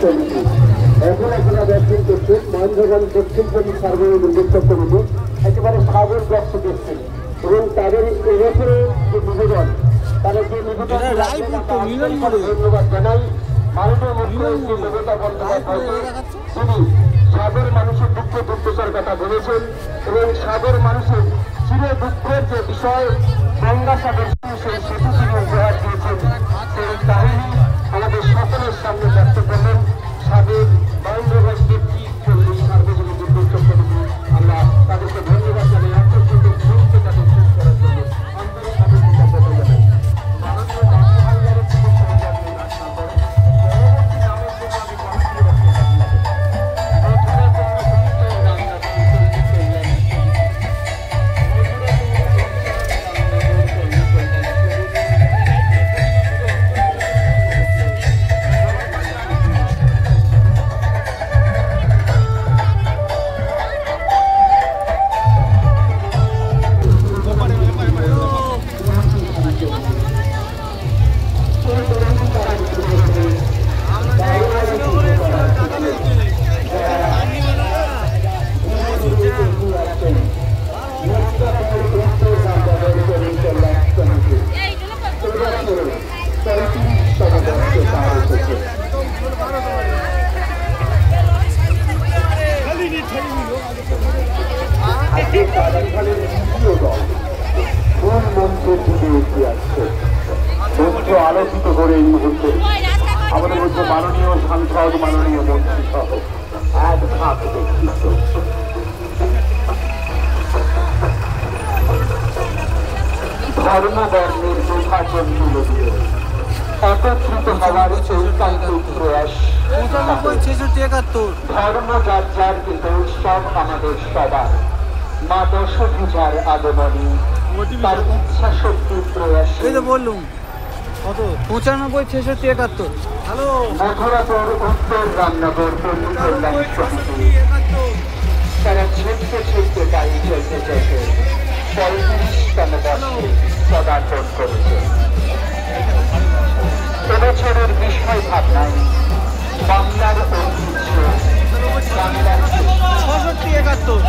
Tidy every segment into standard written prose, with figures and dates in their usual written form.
Committee. এখন আপনারা দেখছেন করছেন মহেন্দ্রগঞ্জ দক্ষিণপল্লী সার্বজনীন উদ্যোক্তা কমিটি একেবারে সাগর ব্যস্ত করছেন এবং তাদের এবছরে যে নিবেদন তাদের যে নিবেদন ধন্যবাদ জানাই। মাননীয় মুখ্যমন্ত্রী মমতা বন্দ্যোপাধ্যায় তিনি সাগর মানুষের দুঃখ দুর্দশার কথা বলেছেন এবং সাগর মানুষের চির দুঃখের যে বিষয় গঙ্গাসাগর সেই সেতু তিনি উপহার দিয়েছেন সেই কাহিনী আমাদের সকলের সামনে ব্যক্ত করলেন সাগর মহেন্দ্রগঞ্জ দক্ষিণপল্লী সার্বজনীন উদ্যোক্তা কমিটি। আমরা তাদেরকে ধন্যবাদ জানাই আন্তর্জাতিক গুরুত্বে তাদের শেষ করার জন্য আন্তরিকভাবে কৃতজ্ঞতা জানাই। আলোকিত করে এই মুহূর্তে আমাদের মধ্যে মাননীয় সাংসদ মাননীয় মন্ত্রী সহ এক ধাপ ব্যক্তিত্ব ধর্ম বর্ণের বিভাজন তুলে দিয়ে একত্রিত হওয়ার ঐকান্তিক প্রয়াস। ধর্ম যার যার কিন্তু উৎসব আমাদের সবার। মা দশভূজার আগমনী তার ইচ্ছা শক্তির প্রয়াস। বললুম 95 66 71। হ্যালো মথুরাপুর উত্তর রামনগর পল্লী কল্যাণ সমিতি তারা ছোট্ট ছোট্ট গাড়ি চলতে চলতে 35তম বর্ষে পদার্পণ করেছে। এবছরের বিষয় ভাবনায় বাংলার ঐতিহ্য বাংলার 66 71।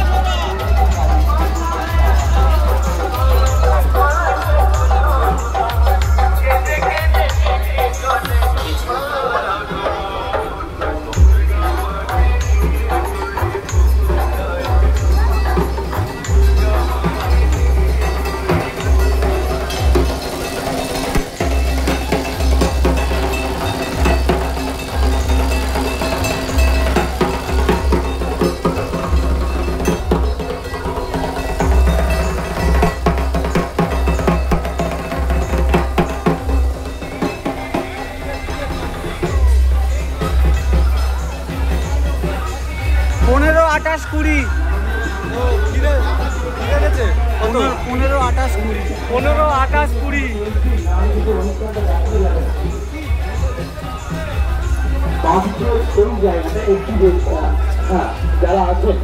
যারা আছেন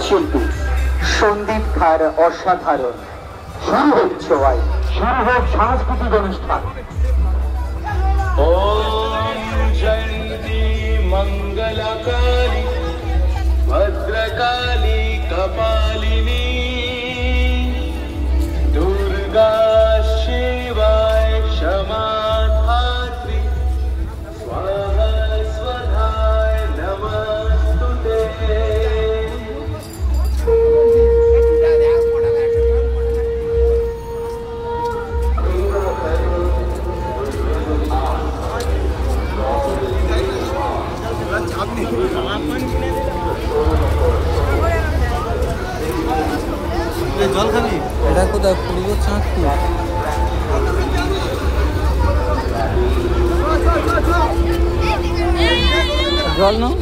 শিল্পী সন্দীপ খার অসাধারণ শুরু হোক ছোঁয়ায়, শুরু হোক সাংস্কৃতিক অনুষ্ঠান। जयंती मंगलकाली भद्रकाली कपालिनी दुर्गा शिवाय क्षमा धात्री स्वाहा स्वधाय नमस्तुते। জল খালি এটা কোথায় পুরো চাঁদপুর। জল নাও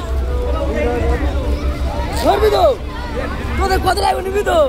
ধরবি তো তোদের কত লাগবে নিবি তো।